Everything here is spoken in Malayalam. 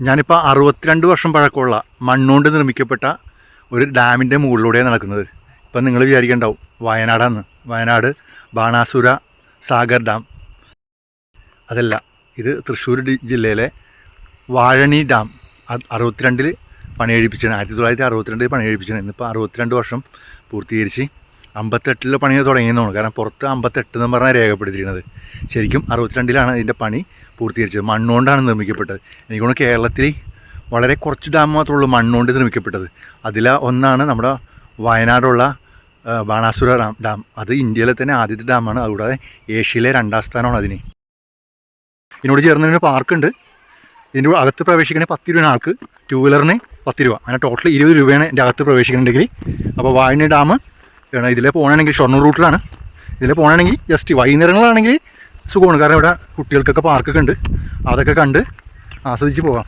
ഞാനിപ്പോൾ 62 വർഷം പഴക്കമുള്ള മണ്ണുകൊണ്ട് നിർമ്മിക്കപ്പെട്ട ഒരു ഡാമിൻ്റെ മുകളിലൂടെയാണ് നടക്കുന്നത്. ഇപ്പം നിങ്ങൾ വിചാരിക്കണ്ടാവും വയനാടാണ്. വയനാട് ബാണാസുര സാഗർ ഡാം. അതല്ല, ഇത് തൃശ്ശൂർ ജില്ലയിലെ വാഴണി ഡാം 62 പണിയെഴുപ്പിച്ചാണ്. 1962 പണിയെഴുപ്പിച്ചാണ്. ഇന്നിപ്പോൾ 62 വർഷം പൂർത്തീകരിച്ച് 58 പണി തുടങ്ങിയെന്നാണ്. കാരണം പുറത്ത് 58 എന്ന് പറഞ്ഞാൽ രേഖപ്പെടുത്തിയിരിക്കുന്നത്. ശരിക്കും 62 ഇതിൻ്റെ പണി പൂർത്തീകരിച്ചത്. മണ്ണുകൊണ്ടാണ് നിർമ്മിക്കപ്പെട്ടത്. എനിക്കൊന്ന് കേരളത്തിൽ വളരെ കുറച്ച് ഡാം മാത്രമേ ഉള്ളൂ മണ്ണുകൊണ്ട് നിർമ്മിക്കപ്പെട്ടത്. അതിൽ ഒന്നാണ് നമ്മുടെ വയനാടുള്ള ബാണാസുര ഡാം. അത് ഇന്ത്യയിലെ തന്നെ ആദ്യത്തെ ഡാമാണ്. അതുകൂടാതെ ഏഷ്യയിലെ 2ാം സ്ഥാനമാണ് അതിന്. ഇതിനോട് ചേർന്നതിന് പാർക്കുണ്ട്. ഇതിൻ്റെ അകത്ത് പ്രവേശിക്കണേ 10 രൂപയാണ് ആൾക്ക്. 2 വീലറിന് 10 രൂപ. അങ്ങനെ ടോട്ടൽ 20 രൂപയാണ് എൻ്റെ അകത്ത് പ്രവേശിക്കുന്നുണ്ടെങ്കിൽ. അപ്പോൾ വാഴണി ഡാം ഇതിലെ പോകണമെങ്കിൽ ഷൊർണൂർ റൂട്ടിലാണ്. ഇതിലെ പോകണമെങ്കിൽ ജസ്റ്റ് വൈകുന്നേരങ്ങളാണെങ്കിൽ സുഖമാണ്. കാരണം ഇവിടെ കുട്ടികൾക്കൊക്കെ പാർക്കൊക്കെ ഉണ്ട്. അതൊക്കെ കണ്ട് ആസ്വദിച്ച് പോകാം.